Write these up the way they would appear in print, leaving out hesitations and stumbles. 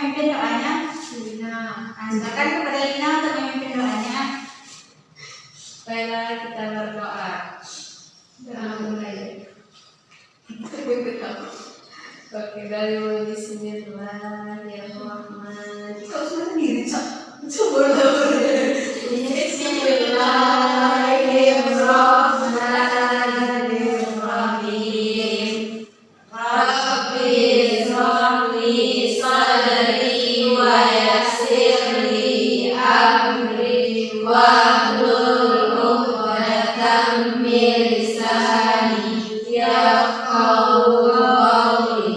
memimpin doanya? Lina. Nah, silakan kepada Lina untuk memimpin doanya. Baiklah, kita berdoa. Mulai. Oke, dari mulai Bismillahirrahmanirrahim. Kau sudah sendiri, coba Bismillahirrahmanirrahim. Rabbi shrahli sadri wa yassirli amri wahlul 'uqdatam min lisani yafqahu qawli.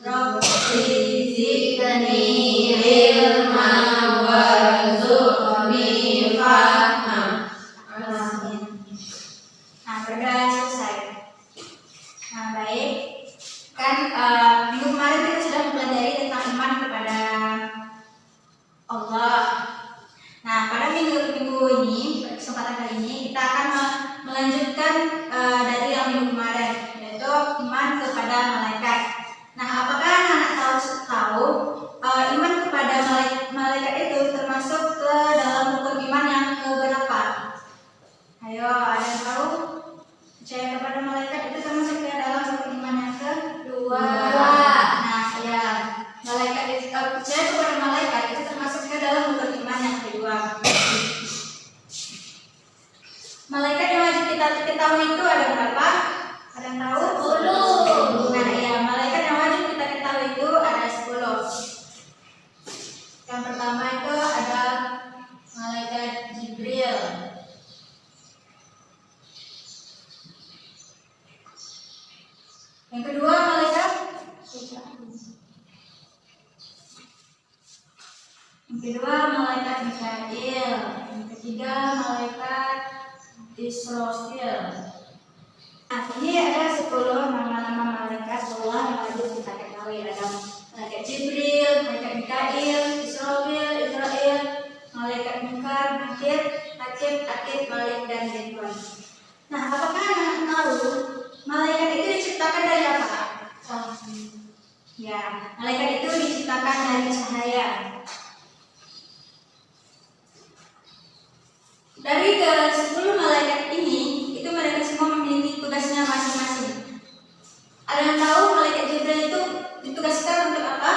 Rabbi zidni ilman warzuqni fahma. Amin. Nah, berdoa selesai. Nah, baik. Kan minggu kemarin kita sudah mempelajari tentang iman kepada Allah. Nah, pada minggu ini, pada kesempatan kali ini kita akan melanjutkan dari yang minggu kemarin, yaitu iman kepada malaikat. Nah, apakah anak-anak tahu iman kepada malaikat itu termasuk ke dalam rukun iman yang keberapa? Ayo, ada yang tahu? Percaya kepada malaikat itu termasuk ke dalam rukun iman yang kedua. Nah, ya, malaikat itu percaya kepada malaikat itu termasuk ke dalam rukun iman yang kedua. Malaikat yang wajib kita ketahui itu ada berapa? Ada yang tahu? 10. Nah, ya, malaikat yang wajib kita ketahui itu ada 10. Yang pertama itu ada malaikat Jibril. Yang kedua malaikat Mikail. Yang ketiga malaikat Israfil. Nah, ini ada 10 nama-nama malaikat Allah yang wajib kita ketahui. Ada malaikat Jibril, malaikat Mikail, Israfil, Israel, malaikat Munkar, Nakir, Atid, Malik, dan Ridwan. Nah, apakah anda tahu malaikat itu diciptakan dari apa? Ya, malaikat itu diciptakan dari cahaya. Dari ke-10 malaikat ini, itu mereka semua memiliki tugasnya masing-masing. Ada yang tahu malaikat Jibril itu ditugaskan untuk apa?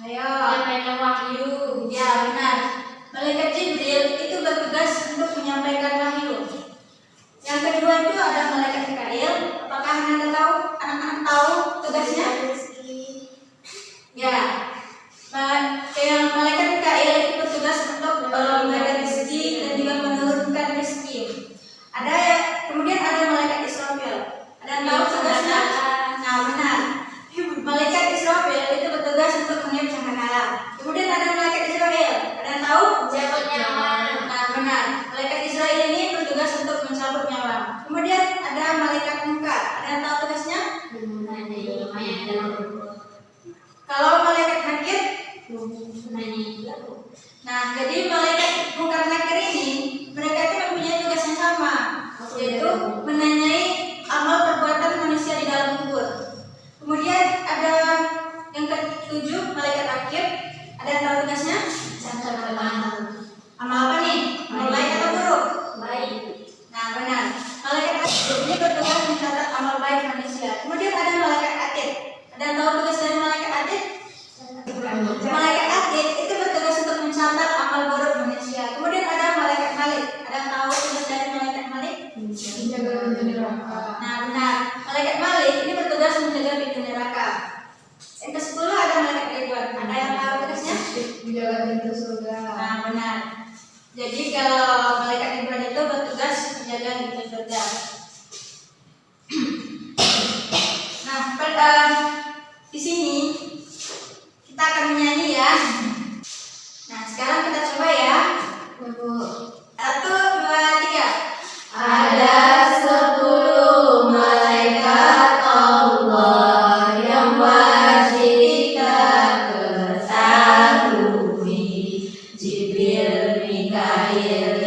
Ayo, menyampaikan wahyu. Ya, benar. Malaikat Jibril itu bertugas untuk menyampaikan wahyu. Yang kedua itu ada malaikat Mikail. Apakah anda tahu? Anak-anak tahu tugasnya? Ya, yang malaikat Mikail itu bertugas untuk memberikan rezeki dan juga menurunkan rezeki. Kemudian ada malaikat Israfil. Ada yang tahu tugasnya? Nah, benar. Malaikat Israfil itu bertugas untuk meniup sangkakala. Kemudian ada malaikat Israel. Ada yang tahu? Mencabut nyawa. Nah, benar. Malaikat Israel ini bertugas untuk mencabut nyawa. Kemudian ada malaikat Munkar. Ada yang tahu tugasnya? Kalau malaikat Nakir? Nah, jadi malaikat Munkar Nakir ini mereka itu mempunyai tugas yang sama, yaitu menanyai amal perbuatan manusia di dalam kubur. Kemudian ada yang ke-7 malaikat Akib. Ada yang tahu tugasnya? Amal apa nih? Amal baik atau buruk? Baik. Nah, benar. Malaikat Akib ini bertugas mencatat amal baik manusia. Kemudian ada malaikat Atid. Ada yang tahu tugas dari malaikat Atid? Malaikat Atid itu bertugas untuk mencatat amal buruk manusia. Kemudian ada malaikat Malik. Ada yang tahu tugas dari malaikat Malik? Menjaga pintu neraka. Nah, benar. Malaikat Malik ini bertugas menjaga pintu neraka. Yang ke-10 ada malaikat Ridwan. Ada yang tahu tugasnya? Menjaga pintu surga. Nah, benar. Jadi kalau malaikat Ridwan itu bertugas menjaga pintu surga. Nah, di sini kita akan menyanyi ya. Nah, sekarang kita coba ya. 1, 2, 3. Ada 10 malaikat Allah yang wajib kita ketahui. Jibril, Mikail,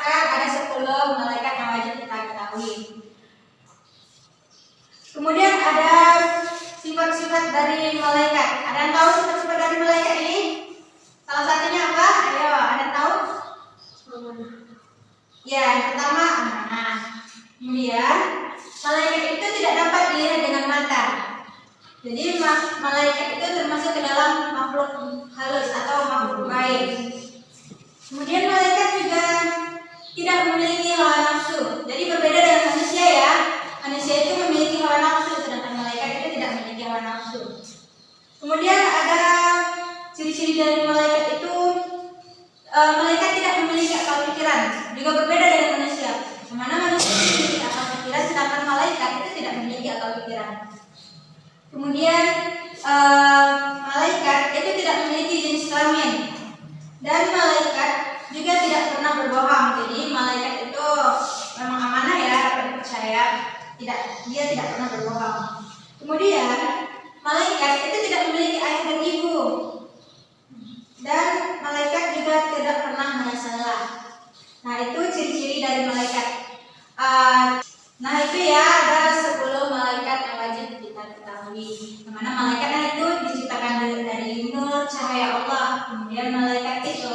katakan ada 10 malaikat yang wajib kita ketahui. Kemudian ada sifat-sifat dari malaikat. Ada yang tahu sifat-sifat dari malaikat ini? Salah satunya apa? Ayo, ada yang tahu? Ya, yang pertama amanah. Kemudian malaikat itu tidak dapat dilihat dengan mata. Jadi malaikat itu termasuk ke dalam makhluk halus atau makhluk gaib. Kemudian malaikat juga tidak memiliki hawa nafsu. Jadi berbeda dengan manusia ya. Manusia itu memiliki hawa nafsu, sedangkan malaikat itu tidak memiliki hawa nafsu. Kemudian ada ciri-ciri dari malaikat itu, malaikat tidak memiliki akal pikiran. Juga berbeda dengan manusia. Dimana manusia memiliki akal pikiran, sedangkan malaikat itu tidak memiliki akal pikiran. Kemudian malaikat itu tidak memiliki jenis kelamin. Dan malaikat juga tidak pernah berbohong. Jadi malaikat itu memang amanah ya, dapat dipercaya. Dia tidak pernah berbohong. Kemudian malaikat itu tidak memiliki ayah dan ibu. Dan malaikat juga tidak pernah salah. Nah, itu ciri-ciri dari malaikat. Nah, itu ya, ada 10 malaikat yang wajib kita ketahui. Dimana malaikat itu diciptakan dari nur cahaya Allah. Kemudian malaikat itu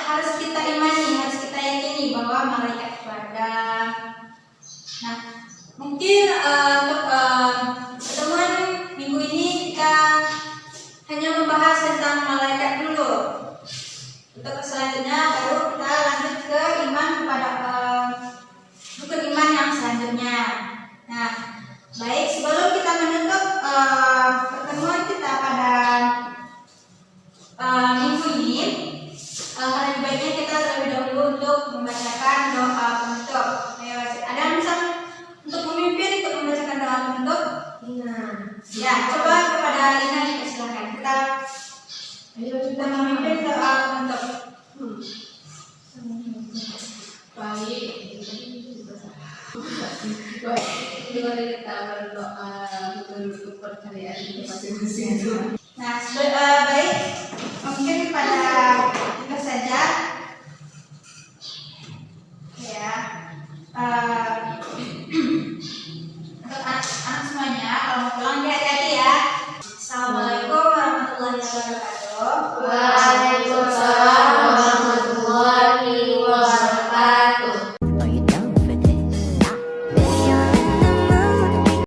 harus kita imani, harus kita yakini bahwa malaikat itu ada. Nah, mungkin untuk pertemuan minggu ini kita hanya membahas tentang malaikat dulu. Untuk selanjutnya baru kita lanjut ke iman kepada rukun iman yang selanjutnya. Nah, baik, sebelum kita menutup pertemuan kita pada minggu ini, lebih baiknya kita terlebih dahulu untuk membacakan doa penutup. Ayo, ada yang bisa untuk memimpin untuk membacakan doa penutup? Ya, coba kepada Lina dipersilakan. Kita memimpin doa penutup. Baik, mari kita berdoa menutup percayaan masing-masing.